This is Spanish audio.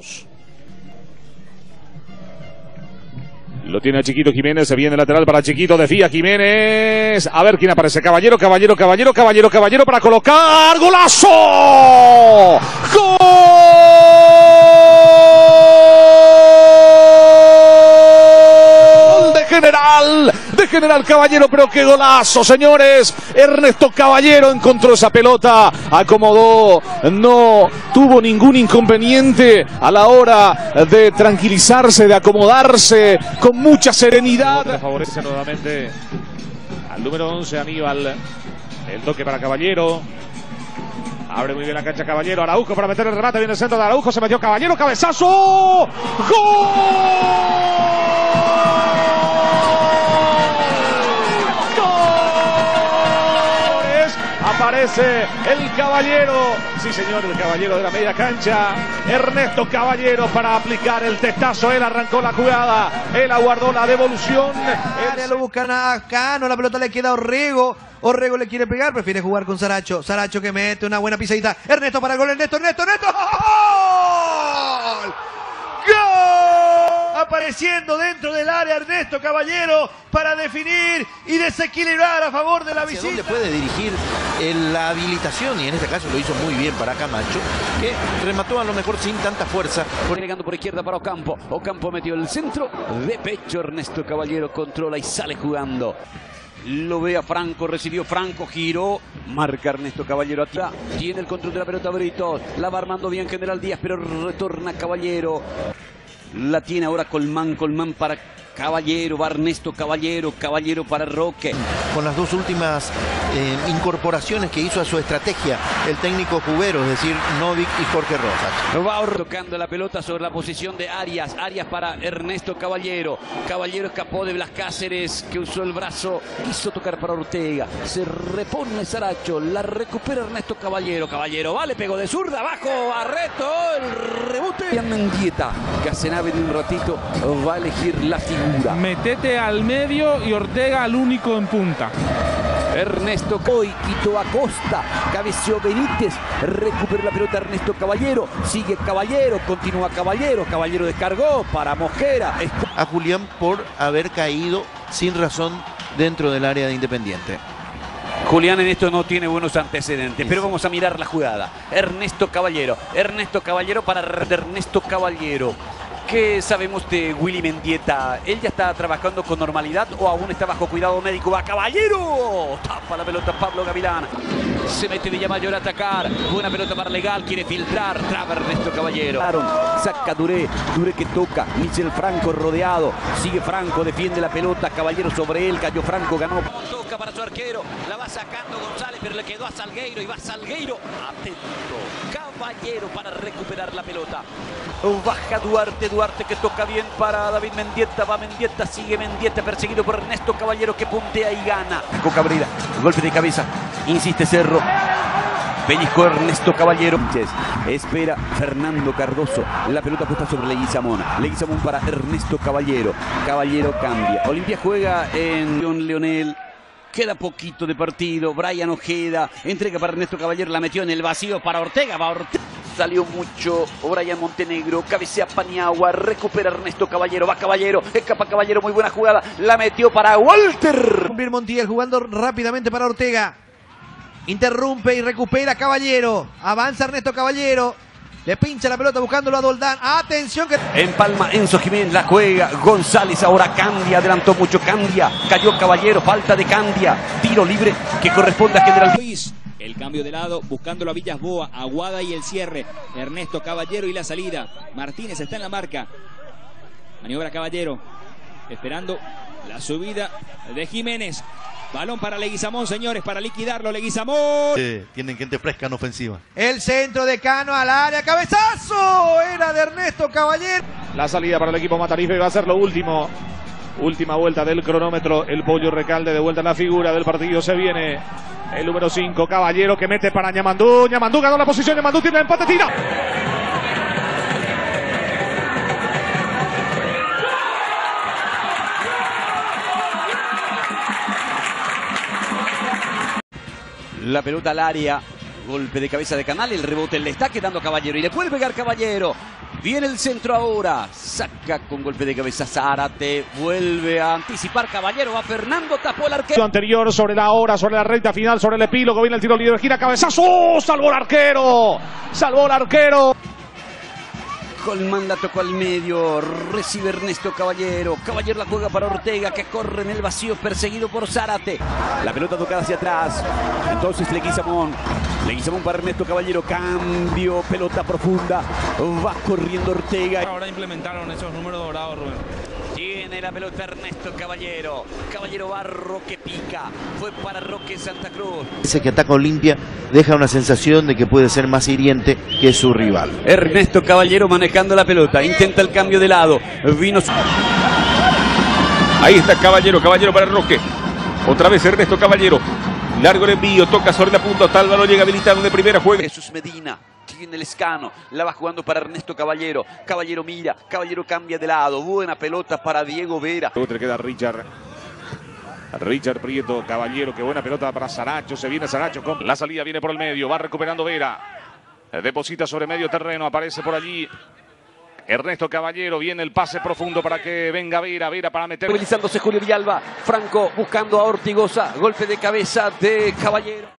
Santos. Lo tiene a Chiquito Jiménez, se viene lateral para Chiquito, desvía Jiménez. A ver quién aparece. Caballero para colocar. ¡Golazo! ¡Gol de General Caballero! Pero qué golazo, señores. Ernesto Caballero encontró esa pelota, acomodó, no tuvo ningún inconveniente a la hora de tranquilizarse, de acomodarse con mucha serenidad. Favorece nuevamente al número 11, Aníbal. El toque para Caballero. Abre muy bien la cancha Caballero. Araujo para meter el remate. Viene el centro de Araujo. Se metió Caballero. ¡Cabezazo! ¡Gol! Aparece el Caballero, sí señor, el Caballero de la media cancha, Ernesto Caballero para aplicar el testazo. Él arrancó la jugada, él aguardó la devolución. Lo buscan a Cano, la pelota le queda a Orrego. Orrego le quiere pegar, prefiere jugar con Saracho. Saracho que mete una buena pisadita. Ernesto para el gol, Ernesto. ¡Gol! Apareciendo dentro del área Ernesto Caballero para definir y desequilibrar a favor de la visita. ¿Dónde puede dirigir la habilitación? Y en este caso lo hizo muy bien para Camacho, que remató a lo mejor sin tanta fuerza. Llegando por izquierda para Ocampo. Ocampo metió el centro de pecho. Ernesto Caballero controla y sale jugando. Lo ve a Franco, recibió Franco, giró, marca Ernesto Caballero atrás. Tiene el control de la pelota Britos. La va armando bien General Díaz, pero retorna Caballero. La tiene ahora Colmán para Caballero, va Ernesto Caballero, Caballero para Roque. Con las dos últimas incorporaciones que hizo a su estrategia el técnico Cubero, es decir, Novik y Jorge Rosas. Va tocando la pelota sobre la posición de Arias. Arias para Ernesto Caballero. Caballero escapó de Blas Cáceres, que usó el brazo, quiso tocar para Ortega. Se repone Saracho, la recupera Ernesto Caballero. Caballero va, le pegó de zurda, abajo, Barreto, el rebote. Mendieta, Casenave de un ratito va a elegir la figura. Metete al medio y Ortega al único en punta. Ernesto Coy, quitó a Costa, cabeció Benítez, recupera la pelota Ernesto Caballero, sigue Caballero, continúa Caballero, Caballero descargó para Mosquera. A Julián por haber caído sin razón dentro del área de Independiente. Julián en esto no tiene buenos antecedentes, pero vamos a mirar la jugada. Ernesto Caballero para Ernesto Caballero. ¿Qué sabemos de Willy Mendieta? ¿Él ya está trabajando con normalidad o aún está bajo cuidado médico? ¡Va Caballero! Tapa la pelota Pablo Gavilán. Se mete Villamayor a atacar. Buena pelota para Legal, quiere filtrar. Traba Ernesto Caballero. Saca Duré que toca. Michel Franco rodeado. Sigue Franco, defiende la pelota. Caballero sobre él, cayó Franco, ganó. Toca para su arquero. La va sacando González, pero le quedó a Salgueiro. Y va Salgueiro. Atento. Caballero para recuperar la pelota. Baja Duarte que toca bien para David Mendieta. Va Mendieta, sigue Mendieta, perseguido por Ernesto Caballero, que puntea y gana. Con Cabrera, golpe de cabeza, insiste Cerro. Pellizco Ernesto Caballero. Espera Fernando Cardoso. La pelota puesta sobre Leguizamón. Leguizamón para Ernesto Caballero. Caballero cambia. Olimpia juega en Leonel. Queda poquito de partido. Brian Ojeda entrega para Ernesto Caballero. La metió en el vacío para Ortega. Va Ortega. Salió mucho Brian Montenegro. Cabecea Paniagua. Recupera Ernesto Caballero. Va Caballero. Escapa Caballero. Muy buena jugada. La metió para Walter. Montiel jugando rápidamente para Ortega. Interrumpe y recupera Caballero. Avanza Ernesto Caballero. Le pincha la pelota buscándolo a Doldán. ¡Atención! Que... En Palma, Enzo Jiménez la juega. González ahora Candia. Adelantó mucho Candia. Cayó Caballero. Falta de Candia. Tiro libre que corresponde a General Luis. El cambio de lado, buscándolo a Villas-Boas, Aguada y el cierre. Ernesto Caballero y la salida. Martínez está en la marca. Maniobra Caballero. Esperando la subida de Jiménez. Balón para Leguizamón, señores, para liquidarlo. Leguizamón. Tienen gente fresca en ofensiva. El centro de Cano al área. ¡Cabezazo! Era de Ernesto Caballero. La salida para el equipo Matarife va a ser lo último. Última vuelta del cronómetro. El Pollo Recalde de vuelta en la figura del partido. Se viene el número 5, Caballero, que mete para Ñamandú. Ñamandú ganó la posición. Ñamandú tiene el empate, tira. La pelota al área. Golpe de cabeza de Canal. El rebote le está quedando a Caballero. Y le puede pegar Caballero. Viene el centro ahora. Saca con golpe de cabeza Zárate. Vuelve a anticipar Caballero. Va Fernando. Tapó el arquero. Anterior sobre la hora, sobre la recta final, sobre el epílogo. Viene el tiro libre. Gira cabezazo. ¡Oh! Salvó el arquero. Salvó el arquero. Colman la tocó al medio, recibe Ernesto Caballero. Caballero la juega para Ortega, que corre en el vacío, perseguido por Zárate. La pelota tocada hacia atrás. Entonces Leguizamón para Ernesto Caballero. Cambio, pelota profunda. Va corriendo Ortega. Ahora implementaron esos números dorados, Rubén. Tiene la pelota Ernesto Caballero. Caballero va, Roque pica. Fue para Roque Santa Cruz. Ese que ataca Olimpia deja una sensación de que puede ser más hiriente que su rival. Ernesto Caballero manejando la pelota. Intenta el cambio de lado. Vino. Ahí está Caballero para Roque. Otra vez Ernesto Caballero. Largo el envío, toca sobre la punta. Tal balón llega habilitado de primera, juega. Jesús Medina. Tiene el escano, la va jugando para Ernesto Caballero. Caballero mira, Caballero cambia de lado. Buena pelota para Diego Vera. Luego te queda Richard Prieto, Caballero, qué buena pelota para Saracho. Se viene Saracho con la salida, viene por el medio, va recuperando Vera. Deposita sobre medio terreno, aparece por allí Ernesto Caballero. Viene el pase profundo para que venga Vera para meter. Movilizándose Julio Villalba. Franco buscando a Ortigosa. Golpe de cabeza de Caballero.